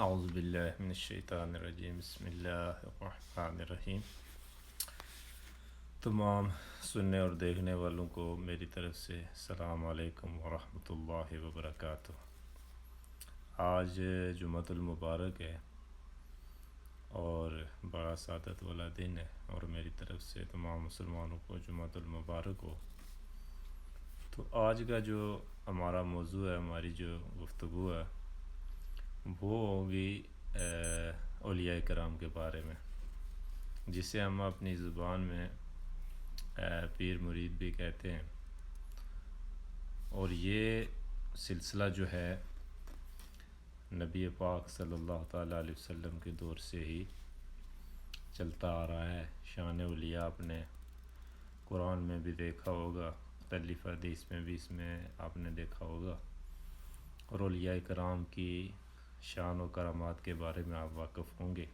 اعوذ باللہ من الشیطان الرجیم بسم اللہ الرحمن الرحیم۔ تمام سننے اور دیکھنے والوں کو میری طرف سے السلام علیکم ورحمۃ اللہ وبرکاتہ۔ آج جمعۃ المبارک ہے اور بڑا سعادت والا دن ہے، اور میری طرف سے تمام مسلمانوں کو جمعۃ المبارک ہو۔ تو آج کا جو ہمارا موضوع ہے، ہماری جو گفتگو ہے، وہ ہوگی اولیاء کرام کے بارے میں، جسے ہم اپنی زبان میں پیر مرید بھی کہتے ہیں۔ اور یہ سلسلہ جو ہے نبی پاک صلی اللہ تعالیٰ علیہ وسلم کے دور سے ہی چلتا آ رہا ہے۔ شان اولیاء آپ نے قرآن میں بھی دیکھا ہوگا، مختلف حدیث میں بھی اس میں آپ نے دیکھا ہوگا، اور اولیاء کرام کی شان و کرامات کے بارے میں آپ واقف ہوں گے۔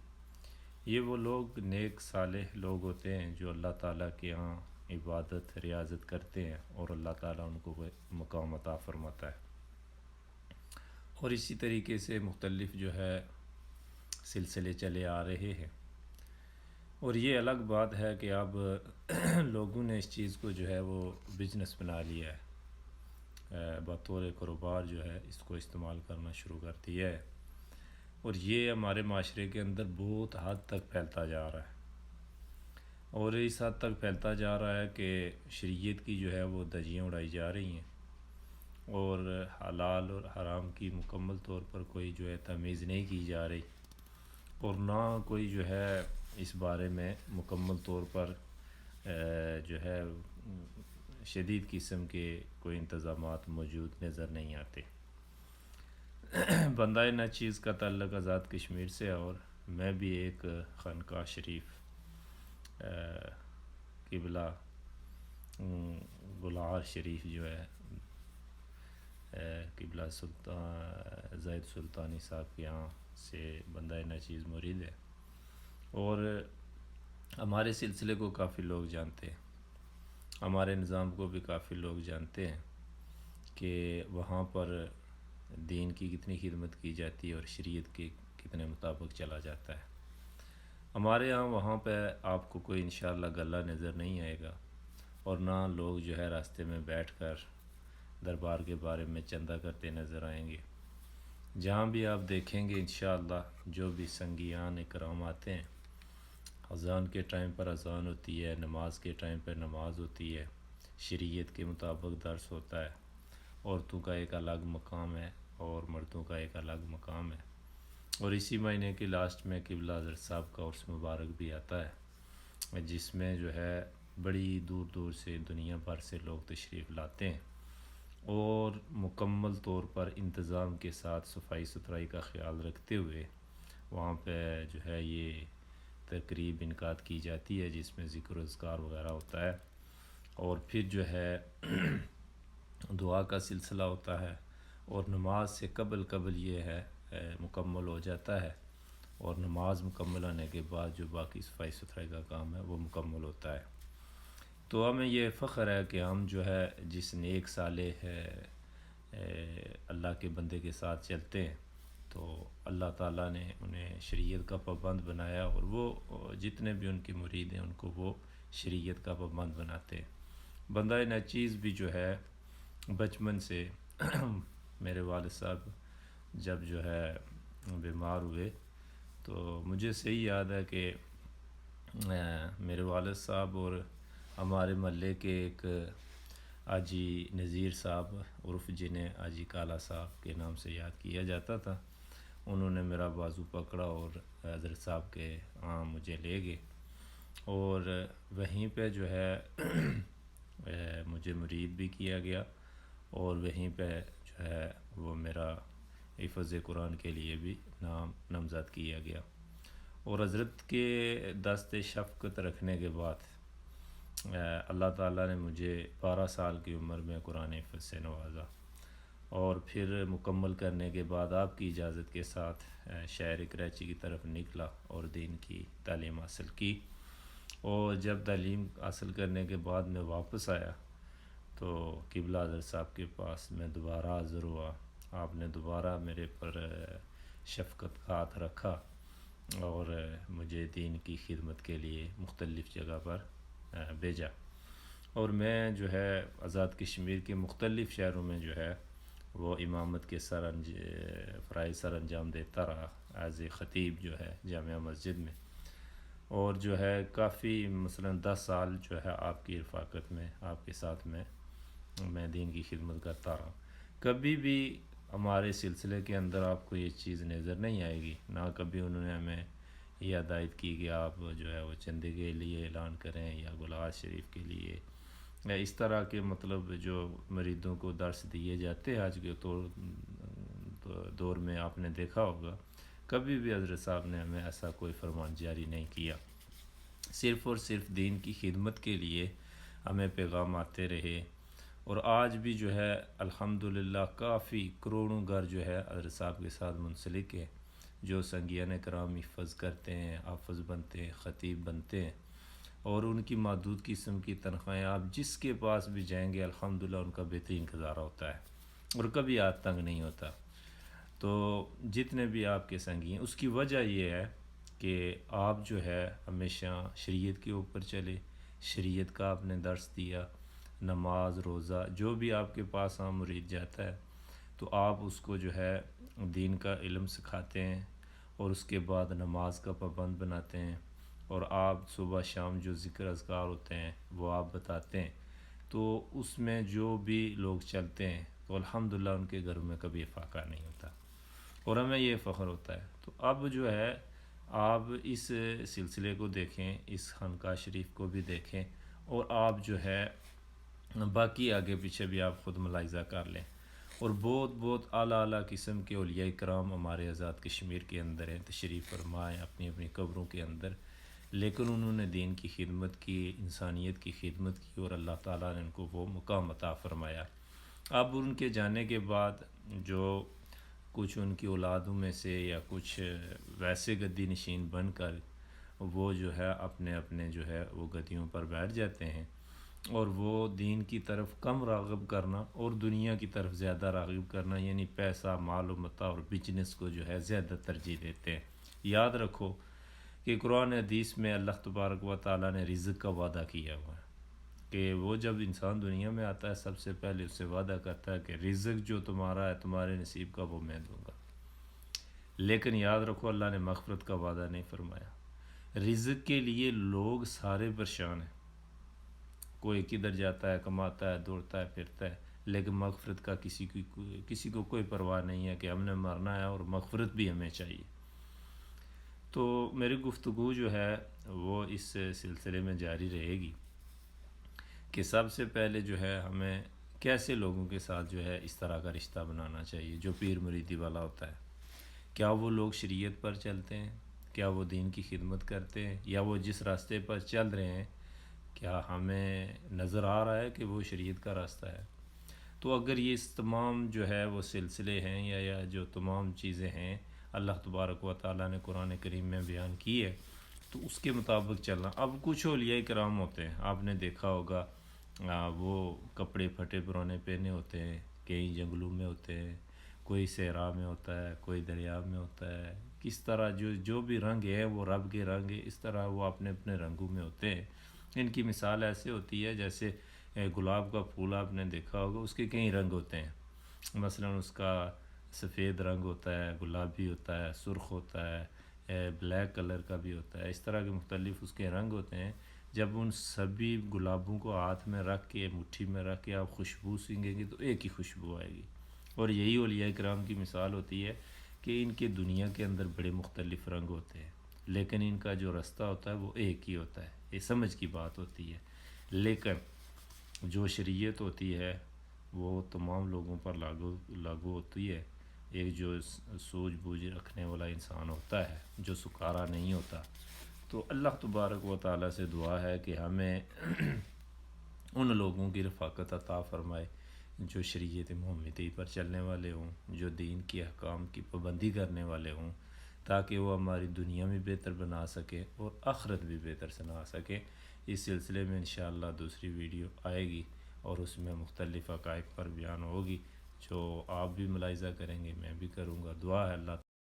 یہ وہ لوگ نیک صالح لوگ ہوتے ہیں جو اللہ تعالیٰ کے ہاں عبادت ریاضت کرتے ہیں، اور اللہ تعالیٰ ان کو مقام عطا فرماتا ہے۔ اور اسی طریقے سے مختلف جو ہے سلسلے چلے آ رہے ہیں، اور یہ الگ بات ہے کہ اب لوگوں نے اس چیز کو جو ہے وہ بزنس بنا لیا ہے، بطور کاروبار جو ہے اس کو استعمال کرنا شروع کر دیا ہے، اور یہ ہمارے معاشرے کے اندر بہت حد تک پھیلتا جا رہا ہے، اور اس حد تک پھیلتا جا رہا ہے کہ شریعت کی جو ہے وہ دھجیاں اڑائی جا رہی ہیں، اور حلال اور حرام کی مکمل طور پر کوئی جو ہے تمیز نہیں کی جا رہی، اور نہ کوئی جو ہے اس بارے میں مکمل طور پر جو ہے شدید قسم کے کوئی انتظامات موجود نظر نہیں آتے۔ بندہ ناچیز کا تعلق آزاد کشمیر سے، اور میں بھی ایک خانقاہ شریف قبلہ گلہار شریف جو ہے قبلہ سلطان زید سلطانی صاحب کے یہاں سے بندہ ناچیز مرید ہے، اور ہمارے سلسلے کو کافی لوگ جانتے ہیں، ہمارے نظام کو بھی کافی لوگ جانتے ہیں کہ وہاں پر دین کی کتنی خدمت کی جاتی ہے اور شریعت کے کتنے مطابق چلا جاتا ہے۔ ہمارے ہاں وہاں پہ آپ کو کوئی انشاءاللہ گلہ نظر نہیں آئے گا، اور نہ لوگ جو ہے راستے میں بیٹھ کر دربار کے بارے میں چندہ کرتے نظر آئیں گے۔ جہاں بھی آپ دیکھیں گے انشاءاللہ جو بھی سنگیان اکرام آتے ہیں، اذان کے ٹائم پر اذان ہوتی ہے، نماز کے ٹائم پر نماز ہوتی ہے، شریعت کے مطابق درس ہوتا ہے، عورتوں کا ایک الگ مقام ہے اور مردوں کا ایک الگ مقام ہے، اور اسی مہینے کے لاسٹ میں قبلہ حضرت صاحب کا عرس مبارک بھی آتا ہے، جس میں جو ہے بڑی دور دور سے دنیا بھر سے لوگ تشریف لاتے ہیں، اور مکمل طور پر انتظام کے ساتھ صفائی ستھرائی کا خیال رکھتے ہوئے وہاں پہ جو ہے یہ تقریب انعقاد کی جاتی ہے، جس میں ذکر و اذکار وغیرہ ہوتا ہے، اور پھر جو ہے دعا کا سلسلہ ہوتا ہے، اور نماز سے قبل یہ ہے مکمل ہو جاتا ہے، اور نماز مکمل ہونے کے بعد جو باقی صفائی ستھرائی کا کام ہے وہ مکمل ہوتا ہے۔ تو ہمیں یہ فخر ہے کہ ہم جو ہے جس نیک صالح اللہ کے بندے کے ساتھ چلتے ہیں، تو اللہ تعالیٰ نے انہیں شریعت کا پابند بنایا، اور وہ جتنے بھی ان کے مرید ہیں ان کو وہ شریعت کا پابند بناتے ہیں۔ بندہ ناچیز بھی جو ہے بچپن سے میرے والد صاحب جب جو ہے بیمار ہوئے، تو مجھے صحیح یاد ہے کہ میرے والد صاحب اور ہمارے محلے کے ایک حاجی نذیر صاحب عرف جنہیں حاجی کالا صاحب کے نام سے یاد کیا جاتا تھا، انہوں نے میرا بازو پکڑا اور حضرت صاحب کے ہاں مجھے لے گئے، اور وہیں پہ جو ہے مجھے مرید بھی کیا گیا، اور وہیں پہ جو ہے وہ میرا حفظ قرآن کے لیے بھی نامزد کیا گیا، اور حضرت کے دست شفقت رکھنے کے بعد اللہ تعالیٰ نے مجھے 12 سال کی عمر میں قرآن حفظ سے نوازا، اور پھر مکمل کرنے کے بعد آپ کی اجازت کے ساتھ شہر کراچی کی طرف نکلا اور دین کی تعلیم حاصل کی، اور جب تعلیم حاصل کرنے کے بعد میں واپس آیا تو قبلہ حضرت صاحب کے پاس میں دوبارہ حاضر ہوا، آپ نے دوبارہ میرے پر شفقت کا ہاتھ رکھا اور مجھے دین کی خدمت کے لیے مختلف جگہ پر بھیجا، اور میں جو ہے آزاد کشمیر کے مختلف شہروں میں جو ہے وہ امامت کے فرائض سر انجام دیتا رہا ایز اے خطیب جو ہے جامعہ مسجد میں، اور جو ہے کافی مثلا 10 سال جو ہے آپ کی رفاقت میں آپ کے ساتھ میں دین کی خدمت کرتا رہا۔ کبھی بھی ہمارے سلسلے کے اندر آپ کو یہ چیز نظر نہیں آئے گی، نہ کبھی انہوں نے ہمیں یہ ہدایت کی کہ آپ جو ہے وہ چندے کے لیے اعلان کریں یا گلہاد شریف کے لیے یا اس طرح کے مطلب جو مریدوں کو درس دیے جاتے ہیں آج کے دور میں آپ نے دیکھا ہوگا، کبھی بھی حضرت صاحب نے ہمیں ایسا کوئی فرمان جاری نہیں کیا، صرف اور صرف دین کی خدمت کے لیے ہمیں پیغام آتے رہے۔ اور آج بھی جو ہے الحمدللہ کافی کروڑوں گھر جو ہے حضرت صاحب کے ساتھ منسلک ہے، جو سنگیان کرام حفظ کرتے ہیں، حافظ بنتے ہیں، خطیب بنتے ہیں، اور ان کی محدود قسم کی تنخواہیں آپ جس کے پاس بھی جائیں گے الحمدللہ ان کا بہترین گزارا ہوتا ہے اور کبھی ہاتھ تنگ نہیں ہوتا۔ تو جتنے بھی آپ کے سنگی ہیں اس کی وجہ یہ ہے کہ آپ جو ہے ہمیشہ شریعت کے اوپر چلے، شریعت کا آپ نے درس دیا، نماز روزہ جو بھی آپ کے پاس مرید جاتا ہے تو آپ اس کو جو ہے دین کا علم سکھاتے ہیں، اور اس کے بعد نماز کا پابند بناتے ہیں، اور آپ صبح شام جو ذکر اذکار ہوتے ہیں وہ آپ بتاتے ہیں، تو اس میں جو بھی لوگ چلتے ہیں تو الحمدللہ ان کے گھروں میں کبھی فاقہ نہیں ہوتا، اور ہمیں یہ فخر ہوتا ہے۔ تو اب جو ہے آپ اس سلسلے کو دیکھیں، اس خانقاہ شریف کو بھی دیکھیں، اور آپ جو ہے باقی آگے پیچھے بھی آپ خود ملاحظہ کر لیں، اور بہت بہت اعلیٰ قسم کے اولیاء کرام ہمارے آزاد کشمیر کے اندر ہیں، تشریف فرمائیں اپنی اپنی قبروں کے اندر، لیکن انہوں نے دین کی خدمت کی، انسانیت کی خدمت کی، اور اللہ تعالیٰ نے ان کو وہ مقام عطا فرمایا۔ اب ان کے جانے کے بعد جو کچھ ان کی اولادوں میں سے یا کچھ ویسے گدی نشین بن کر وہ جو ہے اپنے اپنے جو ہے وہ گدیوں پر بیٹھ جاتے ہیں، اور وہ دین کی طرف کم راغب کرنا اور دنیا کی طرف زیادہ راغب کرنا، یعنی پیسہ مال و متاع اور بزنس کو جو ہے زیادہ ترجیح دیتے ہیں۔ یاد رکھو کہ قرآن حدیث میں اللہ تبارک و تعالیٰ نے رزق کا وعدہ کیا ہوا ہے کہ وہ جب انسان دنیا میں آتا ہے سب سے پہلے اس سے وعدہ کرتا ہے کہ رزق جو تمہارا ہے تمہارے نصیب کا وہ میں دوں گا، لیکن یاد رکھو اللہ نے مغفرت کا وعدہ نہیں فرمایا۔ رزق کے لیے لوگ سارے پریشان ہیں، کوئی کدھر جاتا ہے، کماتا ہے، دوڑتا ہے، پھرتا ہے، لیکن مغفرت کا کسی کو کوئی پرواہ نہیں ہے کہ ہم نے مرنا ہے اور مغفرت بھی ہمیں چاہیے۔ تو میری گفتگو جو ہے وہ اس سلسلے میں جاری رہے گی کہ سب سے پہلے جو ہے ہمیں کیسے لوگوں کے ساتھ جو ہے اس طرح کا رشتہ بنانا چاہیے جو پیر مریدی والا ہوتا ہے۔ کیا وہ لوگ شریعت پر چلتے ہیں؟ کیا وہ دین کی خدمت کرتے ہیں؟ یا وہ جس راستے پر چل رہے ہیں کیا ہمیں نظر آ رہا ہے کہ وہ شریعت کا راستہ ہے؟ تو اگر یہ اس تمام جو ہے وہ سلسلے ہیں یا جو تمام چیزیں ہیں اللہ تبارک و تعالیٰ نے قرآن کریم میں بیان کی ہے تو اس کے مطابق چلنا۔ اب کچھ اولیاء کرام ہوتے ہیں، آپ نے دیکھا ہوگا وہ کپڑے پھٹے پرانے پہنے ہوتے ہیں، کئی جنگلوں میں ہوتے ہیں، کوئی صحرا میں ہوتا ہے، کوئی دریا میں ہوتا ہے، کس طرح جو بھی رنگ ہے وہ رب کے رنگ ہے، اس طرح وہ اپنے اپنے رنگوں میں ہوتے ہیں۔ ان کی مثال ایسے ہوتی ہے جیسے گلاب کا پھول آپ نے دیکھا ہوگا، اس کے کئی رنگ ہوتے ہیں، مثلا اس کا سفید رنگ ہوتا ہے، گلابی ہوتا ہے، سرخ ہوتا ہے، بلیک کلر کا بھی ہوتا ہے، اس طرح کے مختلف اس کے رنگ ہوتے ہیں۔ جب ان سبھی گلابوں کو ہاتھ میں رکھ کے مٹھی میں رکھ کے آپ خوشبو سینگیں گے تو ایک ہی خوشبو آئے گی، اور یہی اولیاء کرام کی مثال ہوتی ہے کہ ان کے دنیا کے اندر بڑے مختلف رنگ ہوتے ہیں لیکن ان کا جو رستہ ہوتا ہے وہ ایک ہی ہوتا ہے، یہ سمجھ کی بات ہوتی ہے۔ لیکن جو شریعت ہوتی ہے وہ تمام لوگوں پر لاگو ہوتی ہے۔ ایک جو سوجھ بوجھ رکھنے والا انسان ہوتا ہے جو سکارا نہیں ہوتا، تو اللہ تبارک و تعالیٰ سے دعا ہے کہ ہمیں ان لوگوں کی رفاقت عطا فرمائے جو شریعت محمدی پر چلنے والے ہوں، جو دین کی احکام کی پابندی کرنے والے ہوں، تاکہ وہ ہماری دنیا میں بہتر بنا سکے اور آخرت بھی بہتر بنا سکے۔ اس سلسلے میں انشاءاللہ دوسری ویڈیو آئے گی اور اس میں مختلف حقائق پر بیان ہوگی جو آپ بھی ملاحظہ کریں گے، میں بھی کروں گا۔ دعا ہے اللہ